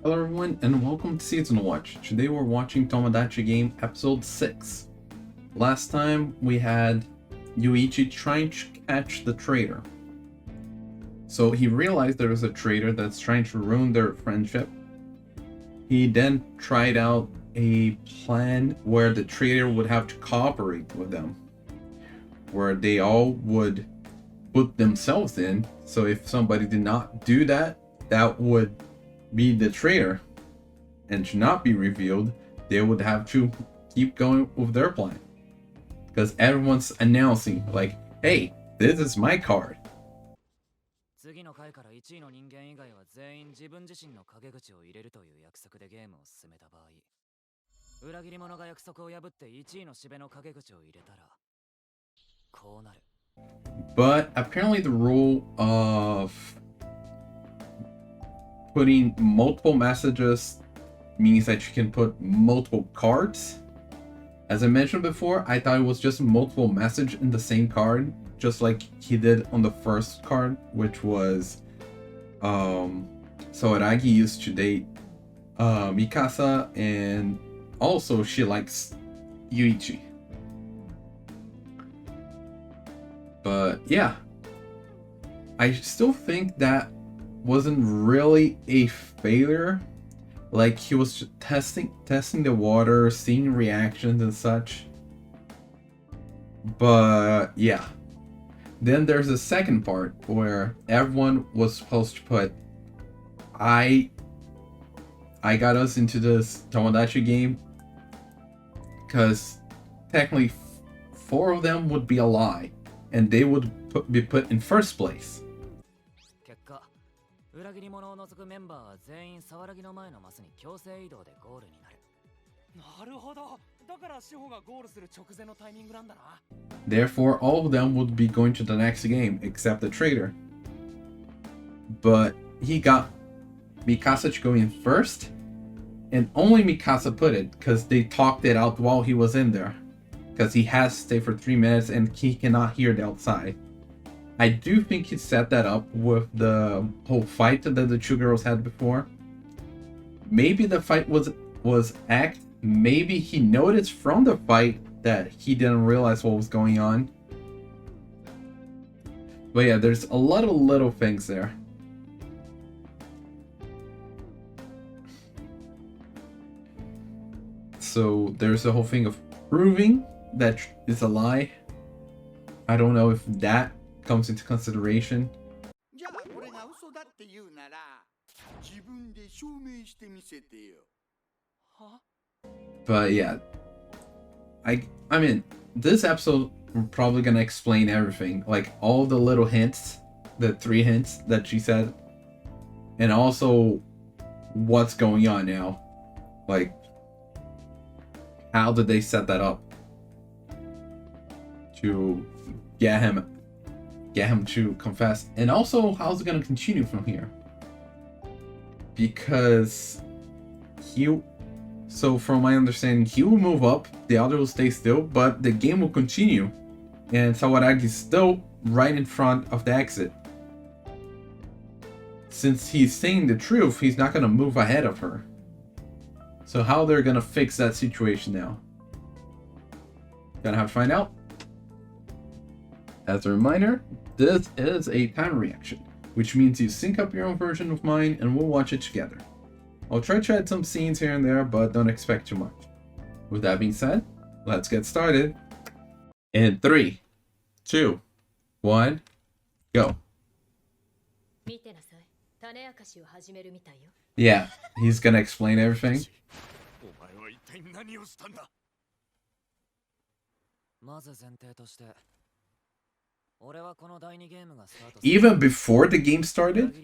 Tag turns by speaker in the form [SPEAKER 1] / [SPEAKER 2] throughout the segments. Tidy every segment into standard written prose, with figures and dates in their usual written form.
[SPEAKER 1] Hello everyone and welcome to Seasonal Watch. Today we're watching Tomodachi Game episode 6. Last time we had Yuichi trying to catch the traitor. So he realized there was a traitor that's trying to ruin their friendship. He then tried out a plan where the traitor would have to cooperate with them, where they all would put themselves in. So if somebody did not do that, that would be the traitor and should not be revealed. They would have to keep going with their plan because everyone's announcing like, hey, this is my card.
[SPEAKER 2] 次の回から1位の人間以外は全員自分自身の陰口を入れるという約束でゲームを進めた場合、裏切り者が約束を破って1位のしべの陰口を入れたらこうなる。
[SPEAKER 1] But apparently the rule of putting multiple messages means that you can put multiple cards. As I mentioned before, I thought it was just multiple message in the same card, just like he did on the first card, which was Sawaragi used to date Mikasa, and also she likes Yuichi. But yeah, I still think that wasn't really a failure. Like he was testing the water, seeing reactions and such. But yeah. Then there's a second part where everyone was supposed to put I got us into this Tomodachi game because technically 4 of them would be a lie and they would be put in first place.
[SPEAKER 2] 結果、裏切り者を除くメンバーは全員騒ぎの前のマスに強制移動でゴールになる。なるほど。だから志保がゴールする直前のタイミングなんだな。
[SPEAKER 1] Therefore, all of them would be going to the next game except the traitor. But he got Mikasa to go in first, and only Mikasa put it because they talked it out while he was in there. Because he has to stay for 3 minutes and he cannot hear the outside. I do think he set that up with the whole fight that the 2 girls had before. Maybe the fight was act. Maybe he noticed from the fight that he didn't realize what was going on. But yeah, there's a lot of little things there. So there's the whole thing of proving that is a lie. I don't know if that comes into consideration. But yeah, I mean, this episode we're probably gonna explain everything, like all the little hints, the 3 hints that she said, and also what's going on now. Like, how did they set that up to get him to confess, and also how's it gonna continue from here? Because so from my understanding, he will move up, the other will stay still, but the game will continue, and Sawaragi is still right in front of the exit. Since he's saying the truth, he's not gonna move ahead of her. So how they're gonna fix that situation now? Gonna have to find out. As a reminder, this is a time reaction, which means you sync up your own version of mine and we'll watch it together. I'll try to add some scenes here and there, but don't expect too much. With that being said, let's get started. In 3, 2, 1, go. Yeah, he's gonna explain everything. Even before the game started,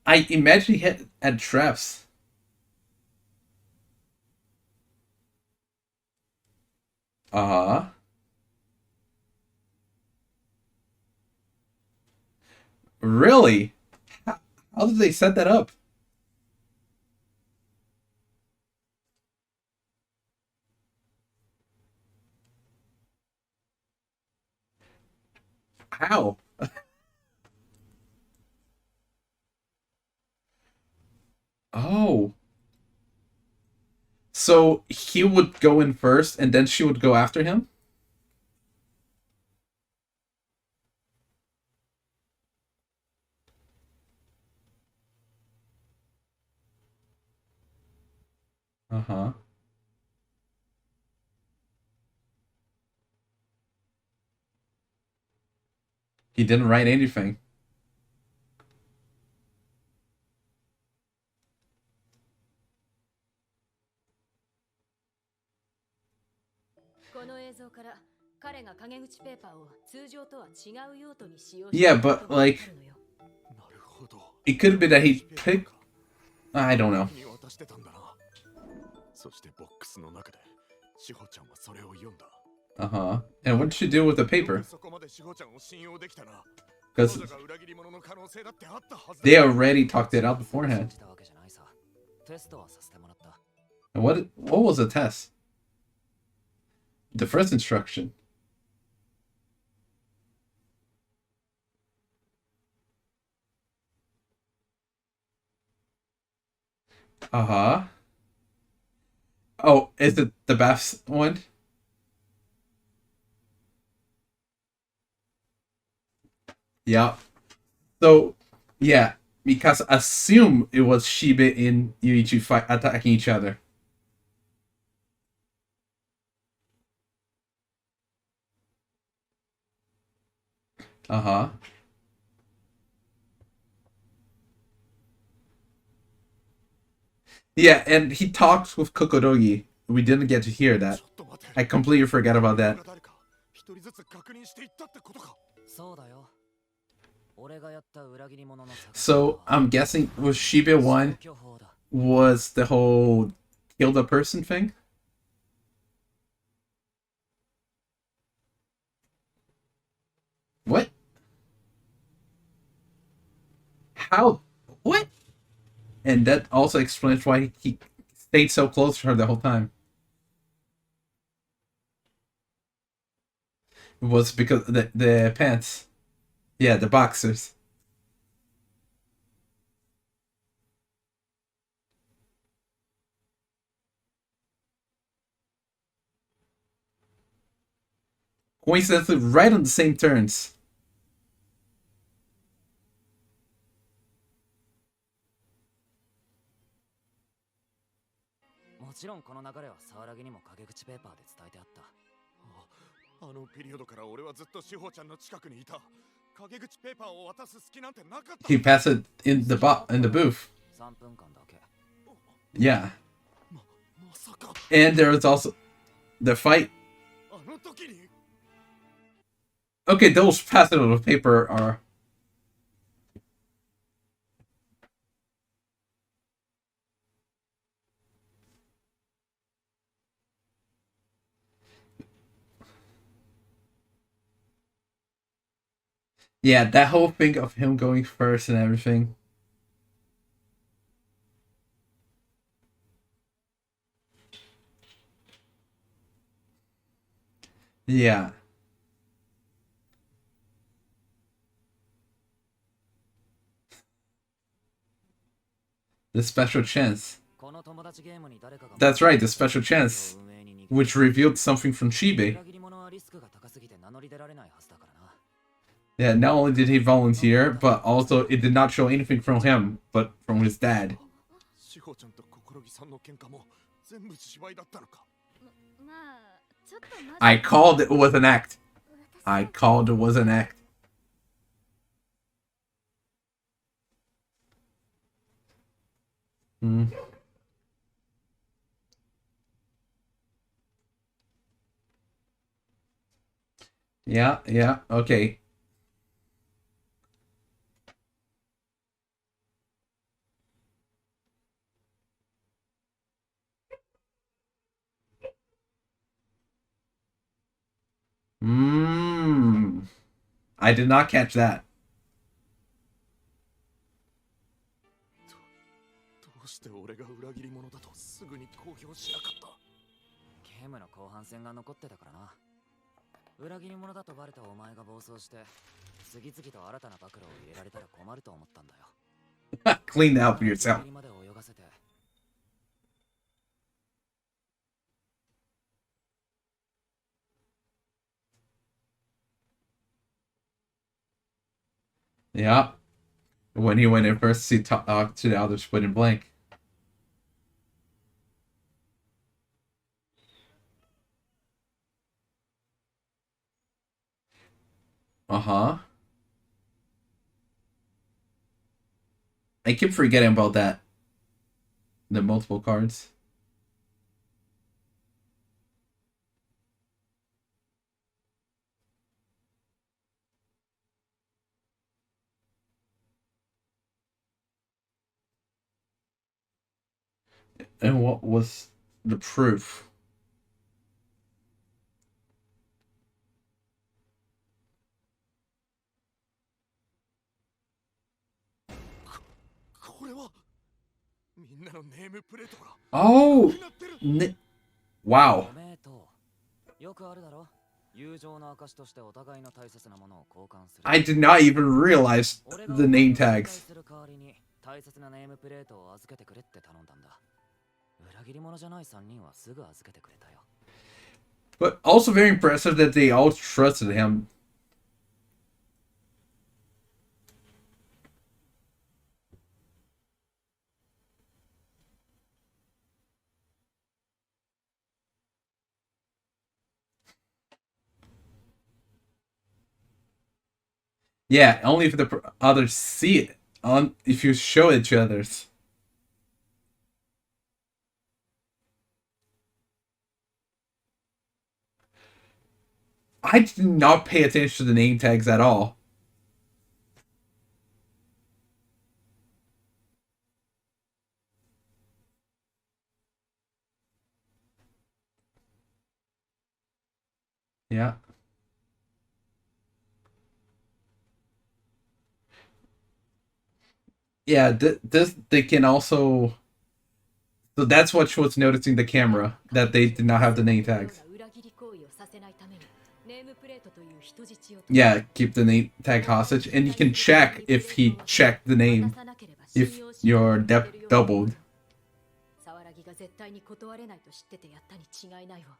[SPEAKER 1] I imagine he had traps. Really? How did they set that up? How? So he would go in first, and then she would go after him? Uh-huh. He didn't write anything.
[SPEAKER 3] この映像から彼が陰口ペーパーを通常とは違う用途に使用して
[SPEAKER 1] Yeah,
[SPEAKER 3] いること
[SPEAKER 1] but
[SPEAKER 3] がわか
[SPEAKER 1] like
[SPEAKER 3] るのよ。
[SPEAKER 1] it could have been that he picked. I don't know.
[SPEAKER 4] そしてボックスの中で志保ちゃんはそれを読んだ。
[SPEAKER 1] Uh-huh. And what did she do with the paper?
[SPEAKER 4] そこまで志保ちゃんを信用できたな。
[SPEAKER 1] Because
[SPEAKER 4] 彼女が裏切り者の可能性だってあったはずだ。
[SPEAKER 1] they already talked it out beforehand.
[SPEAKER 2] したわけじゃないさ。テストはさせてもらった。
[SPEAKER 1] And what was the test? The first instruction. Uh-huh. Oh, is it the Baths one? Yeah. So, yeah, because assume it was Shiba and Yuichi fight attacking each other. Uh-huh. Yeah, and he talks with Kokorogi. We didn't get to hear that.
[SPEAKER 4] ちょっと待て。
[SPEAKER 1] I completely forgot about that.
[SPEAKER 4] 誰か一人ずつ確認していったってことか。
[SPEAKER 2] そうだよ。俺がやった裏切り者の作
[SPEAKER 1] So I'm guessing was Shiba one
[SPEAKER 2] 消去法だ。
[SPEAKER 1] was the whole kill the person thing? What? How? What? And that also explains why he stayed so close to her the whole time. It was because the pants. Yeah, the boxers. Coincidentally, right on the same turns.
[SPEAKER 2] もちろんこの流れは沢良にも陰口ペーパーで伝えてあった。
[SPEAKER 4] あのピリオドから俺はずっと志保ちゃんの近くにいた。陰口ペーパーを渡す隙なんてなかった。
[SPEAKER 1] He passed it in the booth.
[SPEAKER 2] 3分間だけ。
[SPEAKER 1] Yeah.
[SPEAKER 4] まさか
[SPEAKER 1] And there was also the fight.
[SPEAKER 4] あの時に
[SPEAKER 1] Okay, those passes of the paper are. Yeah, that whole thing of him going first and everything. Yeah. The special chance.
[SPEAKER 2] この友達ゲームに誰かが
[SPEAKER 1] That's right, the special chance,
[SPEAKER 2] 運営に逃げ
[SPEAKER 1] which revealed something from Shibe.
[SPEAKER 2] 裏切り者はリスクが高すぎて名乗り出られないはずだからな。
[SPEAKER 1] Yeah, not only did he volunteer, but also it did not show anything from him, but from his dad.
[SPEAKER 4] 志保ちゃんと心木さんの喧嘩も全部芝居だったのか。
[SPEAKER 3] まあちょっと待って
[SPEAKER 1] I called it was an act. I called it was an act. Hmm. Yeah, okay. I did not catch that.
[SPEAKER 4] どうして俺が裏切り者だとすぐに公表しなかった。
[SPEAKER 2] ゲームの後半戦が残ってたからな。裏切り者だとバレたお前が暴走して次々と新たな暴露を入れられたら困ると思ったんだよ。
[SPEAKER 1] Clean that up for yourself.
[SPEAKER 2] ギリギリまで泳がせて
[SPEAKER 1] Yeah. When he went in first to talk to the others put in blank. Uh-huh. I keep forgetting about that. The multiple cards. And what was the proof? Oh! Wow.
[SPEAKER 2] おめえとよくあるだろ友情の証としてお互いの大切なものを交換する
[SPEAKER 1] I did not even realize
[SPEAKER 2] 俺が
[SPEAKER 1] the
[SPEAKER 2] お前
[SPEAKER 1] name
[SPEAKER 2] を信頼
[SPEAKER 1] tags.
[SPEAKER 2] する代わりに大切なネームプレートを預けてくれって頼んだんだ裏切り者じゃない3人はすぐ預けてくれたよ
[SPEAKER 1] But also very impressive that they all trusted him. Yeah, only if the others see it. On if you show it to others. I did not pay attention to the name tags at all. Yeah. Yeah, this they can also. So that's what was noticing the camera that they did not have the name tags. Yeah, keep the name tag hostage, and you can check if he checked the name, if your depth doubled.
[SPEAKER 3] 沢良が絶対に断れないと知っててやったに違いないわ。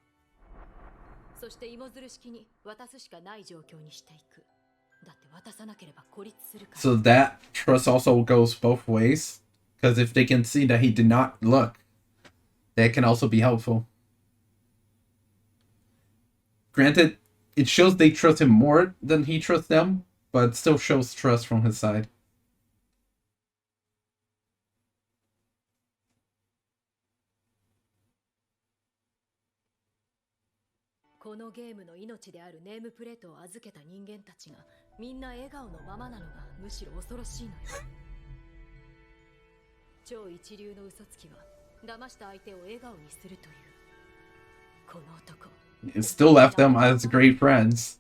[SPEAKER 3] そして芋づる式に渡すしかない状況にしていく。だって渡さなければ孤立するから。
[SPEAKER 1] So that trust also goes both ways, because if they can see that he did not look, that can also be helpful. Granted, it shows they trust him more than he trusts them, but it still shows trust from his side.
[SPEAKER 3] このゲームの命であるネームプレートを預けた人間たちがみんな笑顔のままなのがむしろ恐ろしいのよ。超一流の嘘つきは騙した相手を笑顔にするというこの男。
[SPEAKER 1] It still left them as great friends.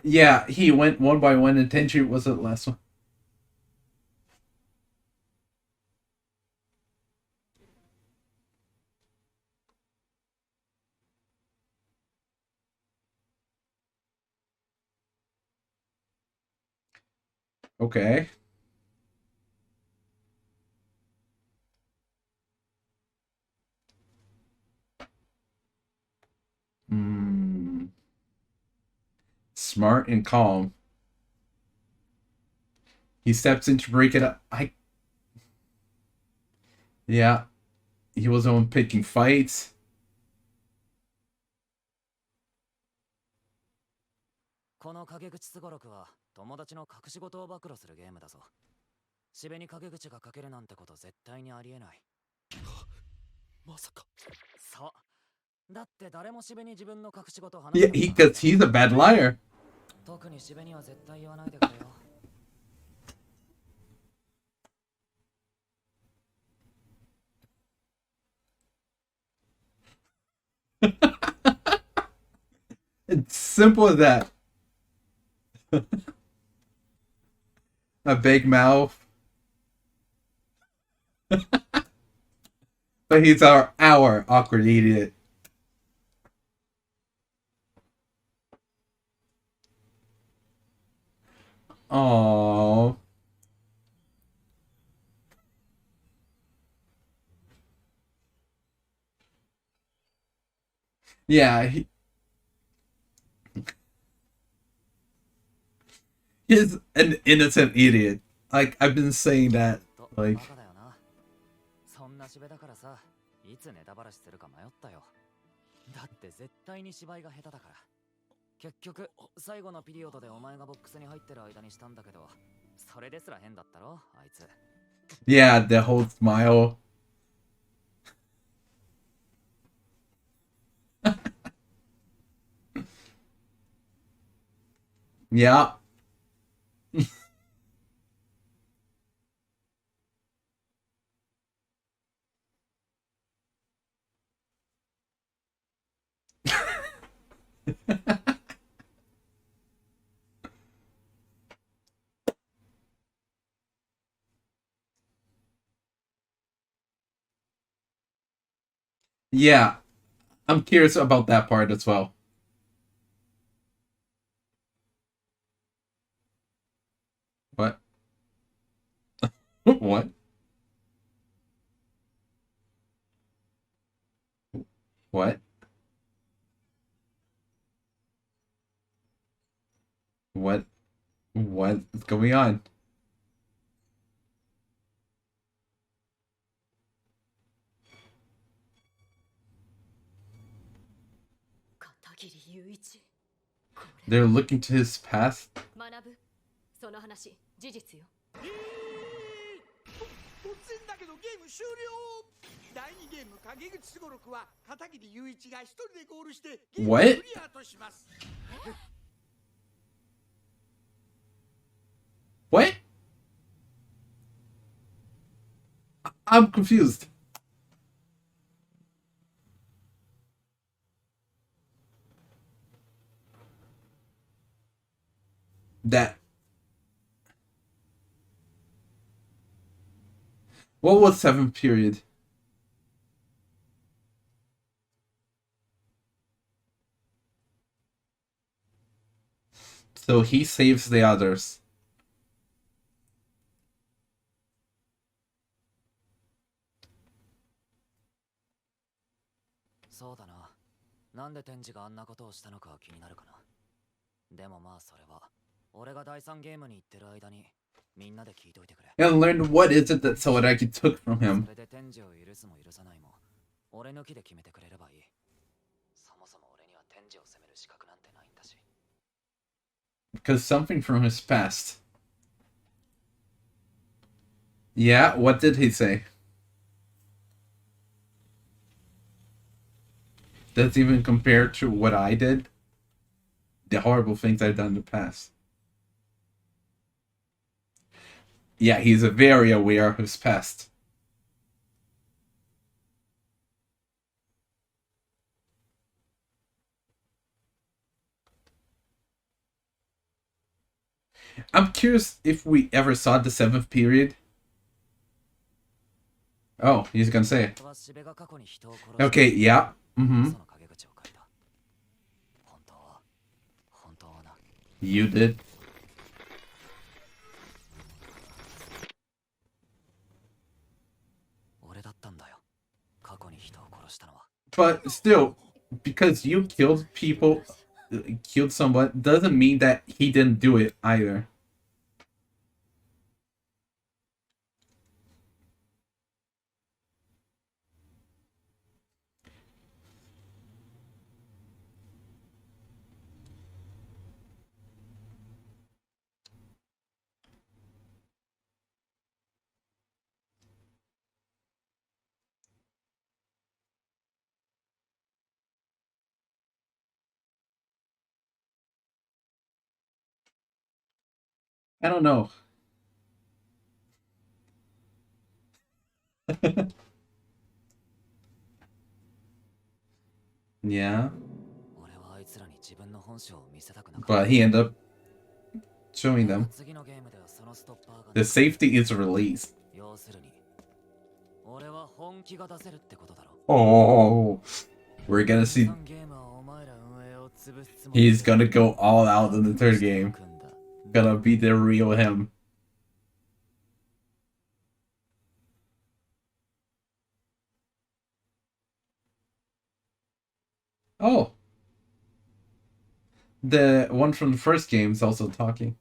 [SPEAKER 1] Yeah, he went one by one, and Tenchi was the last one. Okay. Hmm. Smart and calm. He steps in to break it up. Yeah. He was the one picking fights.
[SPEAKER 2] この陰口すごろくは友達の隠し事を暴露するゲームだぞ。しべに陰口が書けるなんてこと絶対にありえない。
[SPEAKER 4] まさか。
[SPEAKER 2] そう。だって誰もしべに自分の隠し事を話
[SPEAKER 1] Yeah, because he's a bad liar.
[SPEAKER 2] 特にしべには絶対言わないでくれよ。
[SPEAKER 1] It's simple as that. A big mouth. But he's our awkward idiot. Aww. Yeah, he's an innocent idiot. Like, I've been saying that.
[SPEAKER 2] と
[SPEAKER 1] Like,
[SPEAKER 2] バカだよな。そんな芝居だからさ、いつネタバラシするか迷ったよ。だって絶対に芝居が下手だから。結局、最後のピリオドでお前がボックスに入ってる間にしたんだけど、それですら変だったろ、あいつ。
[SPEAKER 1] yeah, the whole smile. Yeah. Yeah, I'm curious about that part as well. What? What? What? What? What's going on?
[SPEAKER 3] 片桐雄一。これ
[SPEAKER 1] They're looking to his past.
[SPEAKER 3] 学ぶ。その話、事実よ。
[SPEAKER 5] 突然だけどゲーム終了。第2ゲーム影口すごろくは片桐雄一が一人でゴールしてゲームを
[SPEAKER 1] What?
[SPEAKER 5] クリアとします。
[SPEAKER 1] What? I'm confused. That. What was seventh period? So he saves the others.
[SPEAKER 2] そうだな。なんで天智があんなことをしたのか気になるかな。でもまあそれは、俺が第3ゲームに行ってる間に、みんなで聞いといてくれ。
[SPEAKER 1] And learn what is it that Sawaragi took from
[SPEAKER 2] そ
[SPEAKER 1] him.
[SPEAKER 2] れで天智を許すも許さないも、俺抜きで決めてくれればいい。そもそも俺には天智を責める資格なんてないんだし。
[SPEAKER 1] Because something from his past. Yeah, what did he say? Does it even compare to what I did? The horrible things I've done in the past. Yeah, he's very aware of his past. I'm curious if we ever saw the seventh period. Oh, he's gonna say it.
[SPEAKER 2] はしべが過去に人を殺した
[SPEAKER 1] Okay, yeah. Mm-hmm.
[SPEAKER 2] その陰口を書いた。本当はな。
[SPEAKER 1] You did.
[SPEAKER 2] 俺だったんだよ。過去に人を殺したのは。
[SPEAKER 1] But still, because you killed people, killed someone, doesn't mean that he didn't do it either. I don't know. Yeah,
[SPEAKER 2] 俺はあいつらに自分の本性を見せたくなかった。
[SPEAKER 1] but he ended up showing them.
[SPEAKER 2] 次のゲームではそのストッパーが
[SPEAKER 1] The safety is released.
[SPEAKER 2] 要するに、俺は本気が出せるってことだろ。
[SPEAKER 1] Oh, we're gonna see.
[SPEAKER 2] 3ゲームはお前ら運営を潰すつもりで
[SPEAKER 1] He's gonna go all out in the third game.
[SPEAKER 2] 組んだ
[SPEAKER 1] Gonna be the real him. Oh. The one from the first game is also talking.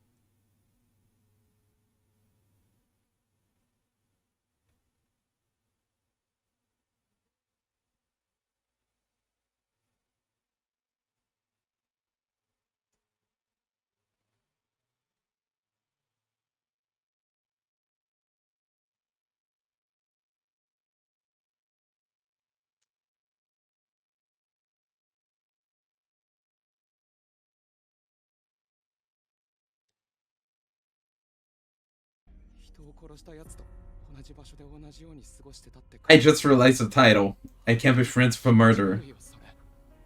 [SPEAKER 1] I just realized the title. I can't be friends with a murderer.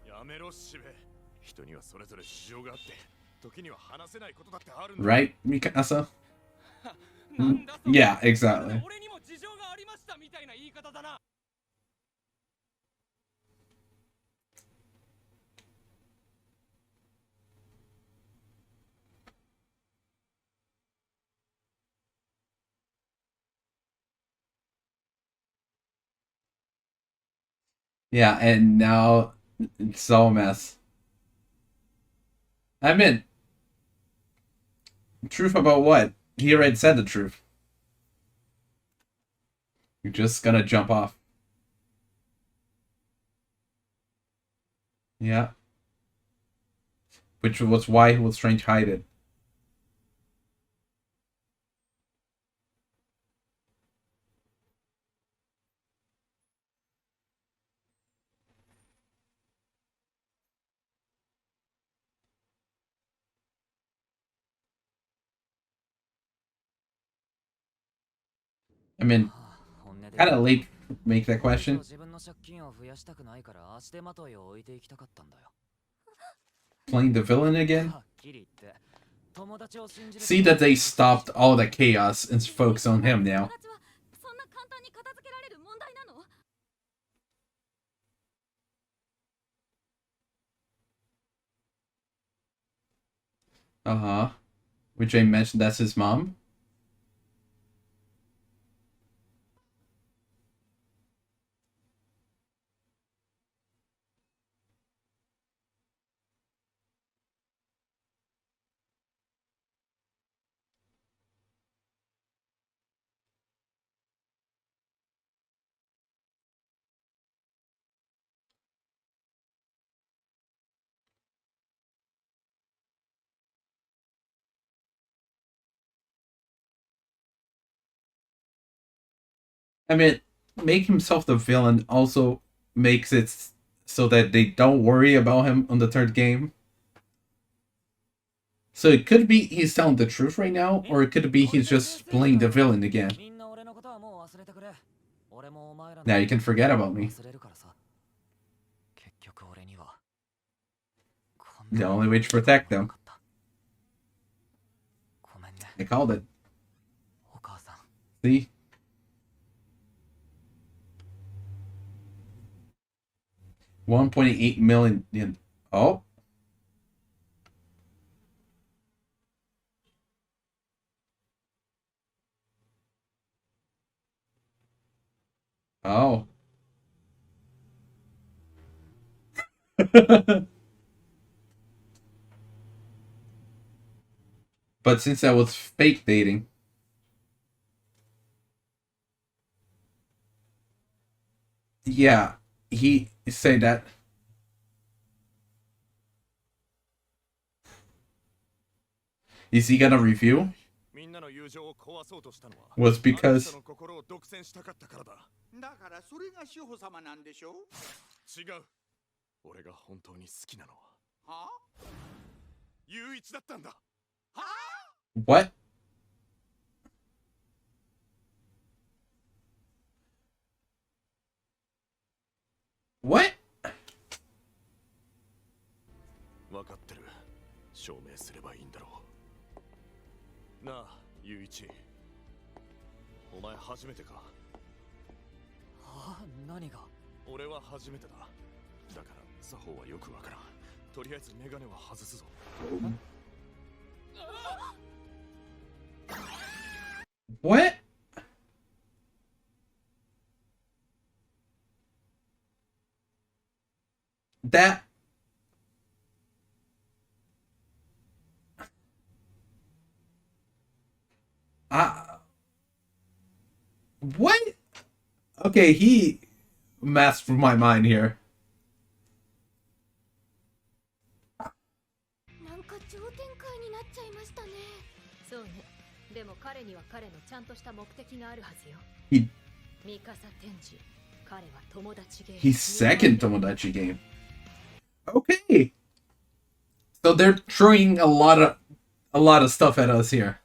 [SPEAKER 4] やめろしべ。人にはそれぞれ事情があって、時には話せないことだってあるんだ。
[SPEAKER 1] Right, Mikasa? Yeah, exactly. Yeah, and now it's all a mess. I mean, truth about what? He already said the truth. You're just gonna jump off. Yeah. Which was why he was trying to hide it. I mean, kind of late to make that question. Playing the villain again? See that they stopped all the chaos and focus on him now. Uh-huh. Which I mentioned that's his mom? I mean, make himself the villain also makes it so that they don't worry about him on the third game. So it could be he's telling the truth right now, or it could be he's just playing the villain again. Now you can forget about me. The only way to protect them. I called it. See? $1.8 million. Oh. Oh. But since that was fake dating. Yeah, he said that. Is he gonna review? Was because
[SPEAKER 5] だからそれが志保様なんでしょ。
[SPEAKER 4] 違う。俺が本当に好きなのは。
[SPEAKER 5] は？
[SPEAKER 4] 雄一だったんだ。
[SPEAKER 5] は？
[SPEAKER 1] what? What?
[SPEAKER 4] 分かってる。証明すればいいんだろう。なあ、雄一。お前初めてか。
[SPEAKER 2] はあ、何が？
[SPEAKER 4] 俺は初めてだ。だから作法はよくわからん。とりあえずメガネは外すぞ。
[SPEAKER 1] What? That What? Okay, he messed with my mind here.
[SPEAKER 3] なんか超展開になっちゃいましたね。そうね。でも彼には彼のちゃんとした目的があるはずよ。
[SPEAKER 1] He
[SPEAKER 3] ミカサ天智。彼は友達ゲーム。
[SPEAKER 1] he's second Tomodachi game. Okay. So they're throwing a lot of stuff at us here.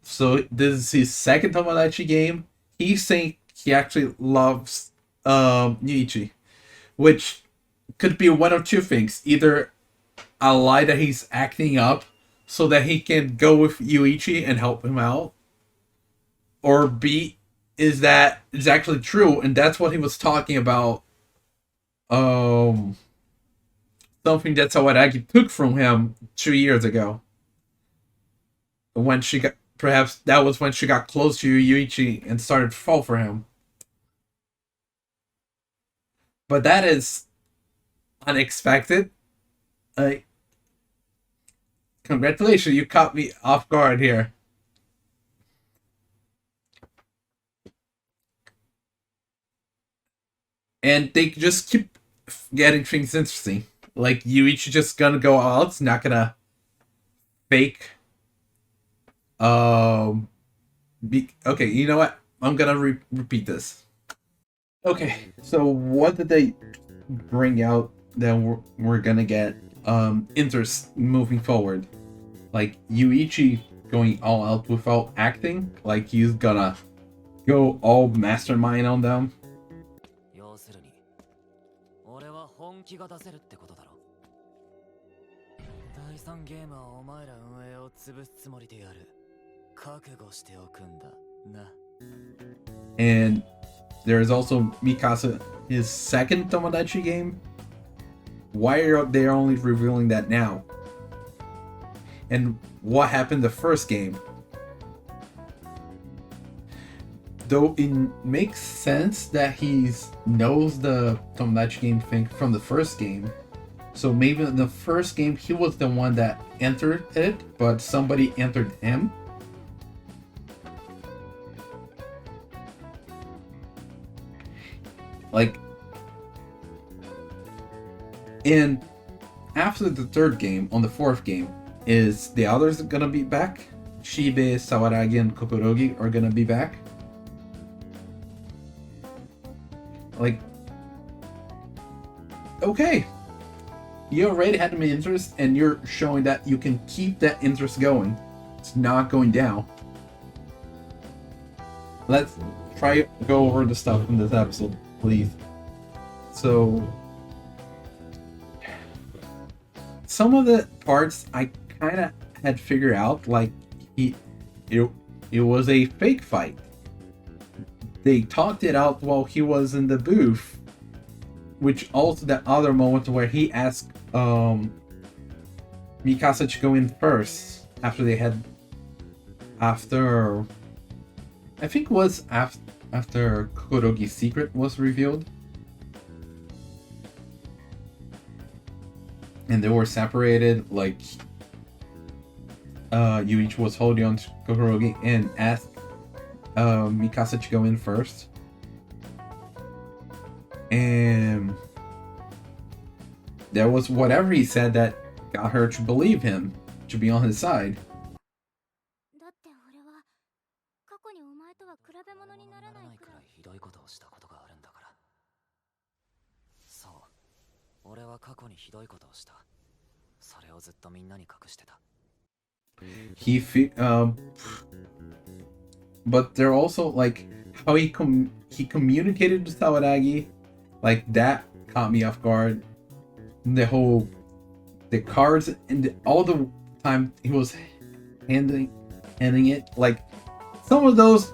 [SPEAKER 1] So this is his second Tomodachi game. He's saying he actually loves Yuichi, which could be one of two things: either a lie that he's acting up so that he can go with Yuichi and help him out, or B, is that it's actually true and that's what he was talking about. Something that Sawaragi took from him 2 years ago. When she got, perhaps that was when she got close to Yuichi and started to fall for him. But that is unexpected. Congratulations, you caught me off guard here. And they just keep getting things interesting. Like, Yuichi just gonna go out, it's not gonna fake. Okay, you know what? I'm gonna repeat this. Okay, so what did they bring out that we're gonna get interest moving forward? Like, Yuichi going all out without acting? Like, he's gonna go all mastermind on them?
[SPEAKER 2] 要するに俺は本気が出せるってことだろ。第3ゲームはお前ら運営を潰すつもりでやる。覚悟しておくんだな。
[SPEAKER 1] And there's also Mikasa, his second Tomodachi game. Why are they only revealing that now? And what happened the first game? Though it makes sense that he knows the Tomodachi game thing from the first game. So maybe in the first game he was the one that entered it, but somebody entered him. Like, and after the third game, on the fourth game, is the others gonna be back? Shibe, Sawaragi, and Kokorogi are gonna be back? Like, okay, you already had me interest, and you're showing that you can keep that interest going. It's not going down. Let's try to go over the stuff in this episode, please. So, some of the parts I kind of had figured out, like it was a fake fight. They talked it out while he was in the booth, which also that other moment where he asked Mikasa to go in first after I think it was after Kokorogi's secret was revealed. And they were separated, like Yuichi was holding on to Kokorogi and asked Mikasa to go in first. And there was whatever he said that got her to believe him, to be on his side.
[SPEAKER 3] だって俺は過去にお前とは比べ物にならないくらい。
[SPEAKER 2] ひどいことをしたことがあるんだから。そう、俺は過去にひどいことをした。それをずっとみんなに隠してた。
[SPEAKER 1] But they're also like how he communicated to Sawaragi, like that caught me off guard. The cards and all the time he was handing it, like some of those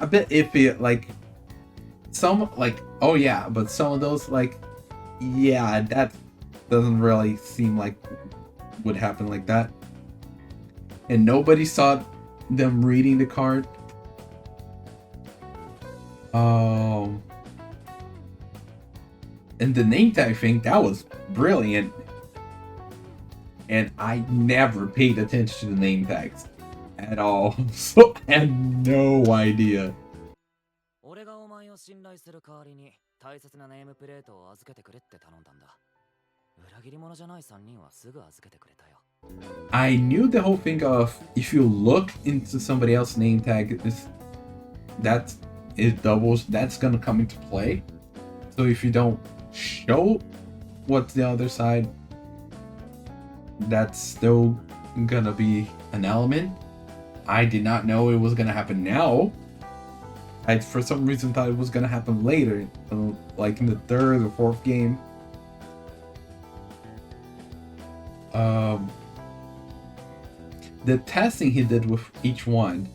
[SPEAKER 1] a bit iffy, like some like oh yeah, but some of those like yeah, that doesn't really seem like would happen like that. And nobody saw them reading the card. And the name tag thing, that was brilliant. And I never paid attention to the name tags at all. So I had no idea.
[SPEAKER 2] 俺がお前を信頼する代わりに大切なネームプレートを預けてくれって頼んだんだ。裏切り者じゃない3人はすぐ預けてくれたよ。
[SPEAKER 1] I knew the whole thing of if you look into somebody else's name tag, that's it doubles. That's gonna come into play. So if you don't show what's the other side, that's still gonna be an element. I did not know it was gonna happen now. I for some reason thought it was gonna happen later, like in the third or fourth game. The testing he did with each one,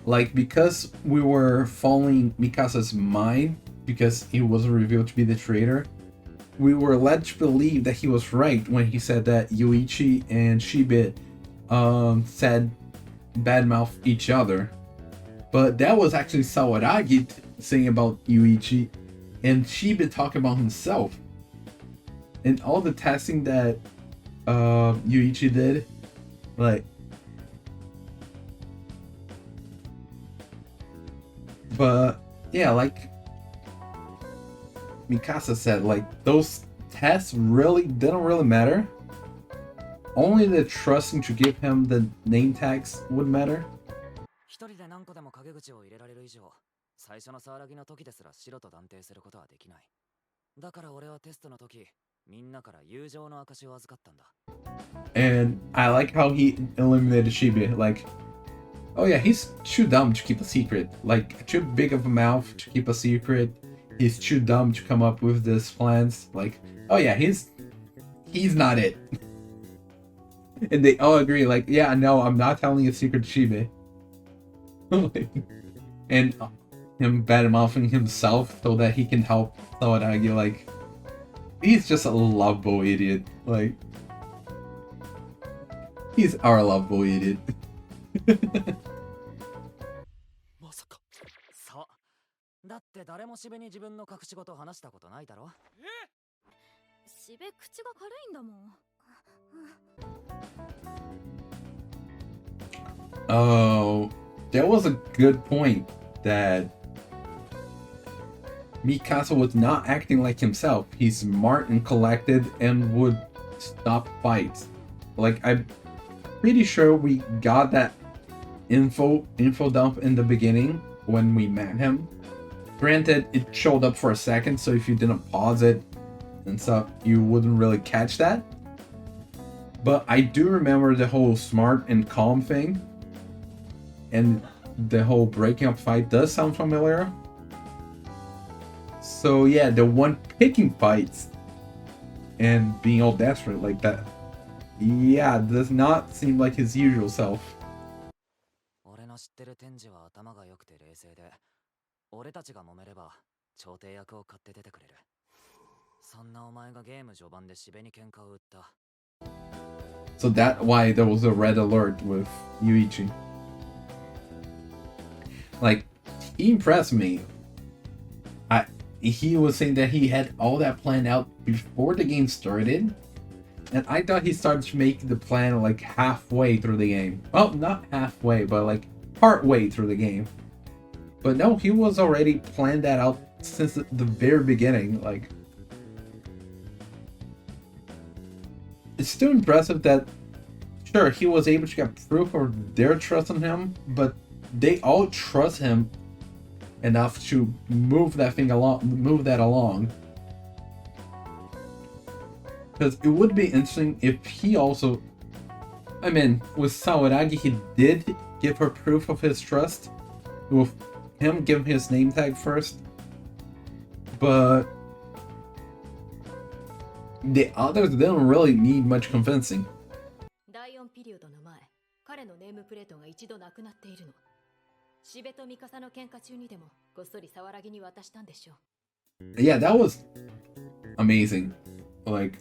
[SPEAKER 1] like because we were following Mikasa's mind because he was revealed to be the traitor, we were led to believe that he was right when he said that Yuichi and Shibe said badmouth each other. But that was actually Sawaragi saying about Yuichi and Shibe talking about himself. And all the testing that Yuichi did, like, but yeah, like Mikasa said, like those tests really didn't really matter. Only the trusting to give him the name tags would matter.
[SPEAKER 2] 一人で何個でも陰口を入れられる以上、最初の騒ぎの時ですら白と断定することはできない。だから俺はテストの時、みんなから友情の証を預かったんだ。
[SPEAKER 1] And I like how he eliminated Shibe. Like, oh yeah, he's too dumb to keep a secret. Like, too big of a mouth to keep a secret. He's too dumb to come up with these plans. Like, oh yeah, he's not it. And they all agree, like, yeah, no, I'm not telling a secret to Shibe. And him badmouthing himself so that he can help Sawaragi, like, he's just a lovable idiot. Like, he's our lovable idiot.
[SPEAKER 2] まさか。そう。だって誰もシベに自分の隠し事を話したことないだろ。
[SPEAKER 6] シベ口が軽いんだもん。
[SPEAKER 1] Oh, that was a good point that Mikasa was not acting like himself. He's smart and collected and would stop fights. Like, I'm pretty sure we got that info dump in the beginning when we met him. Granted, it showed up for a second, so if you didn't pause it and stuff, you wouldn't really catch that. But I do remember the whole smart and calm thing. And the whole breaking up fight does sound familiar. So yeah, the one picking fights and being all desperate like that, yeah, does not seem like his usual self.
[SPEAKER 2] 俺の知ってる天智は頭が良くて冷静で、俺たちが揉めれば調停役を買って出てくれる。そんなお前がゲーム序盤でシベに喧嘩を売った。
[SPEAKER 1] So that's why there was a red alert with Yuichi. Like, he impressed me. He was saying that he had all that planned out before the game started. And I thought he started to make the plan like halfway through the game. Well, not halfway, but like partway through the game. But no, he was already planned that out since the very beginning. Like, it's still impressive that, sure, he was able to get proof of their trust in him, but they all trust him enough to move that along. Because it would be interesting if he also, I mean, with Sawaragi, he did give her proof of his trust, with him giving his name tag first, but the others didn't really need much convincing.
[SPEAKER 3] 第4ピリオドの前、彼のネームプレートが一度なくなっているの。シベとミカサの喧嘩中にでもこっそりサワラギに渡したんでしょう。
[SPEAKER 1] Yeah, that was amazing. Like,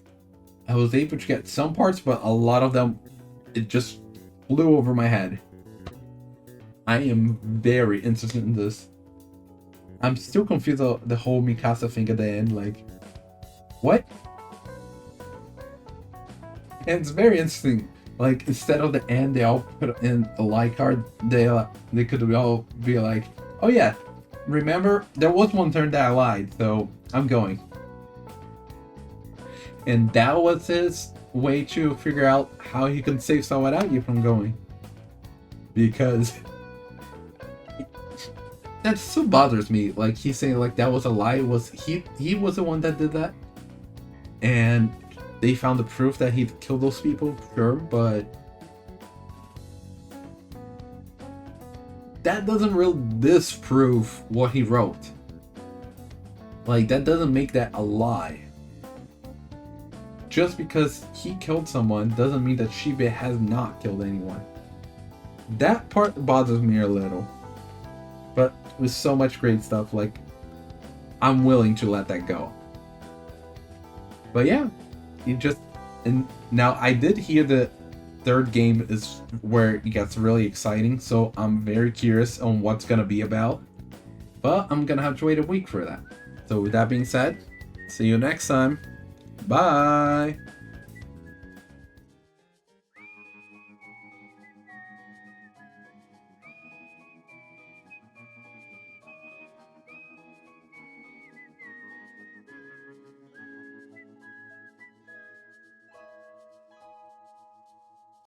[SPEAKER 1] I was able to get some parts, but a lot of them, it just flew over my head. I am very interested in this. I'm still confused about the whole Mikasa thing at the end. Like, what? And it's very interesting. Like, instead of the end, they all put in a like card. They could all be like, oh yeah, remember, there was one turn that I lied, so I'm going. And that was his way to figure out how he could save Sawaragi from going. Because that still bothers me. Like, he's saying like that was a lie. He was the one that did that? And they found the proof that he killed those people, sure, but that doesn't really disprove what he wrote. Like, that doesn't make that a lie. Just because he killed someone doesn't mean that Shibe has not killed anyone. That part bothers me a little. But with so much great stuff, like, I'm willing to let that go. But yeah, and now I did hear the third game is where it gets really exciting, so I'm very curious on what's gonna be about. But I'm gonna have to wait a week for that. So with that being said, see you next time. Bye!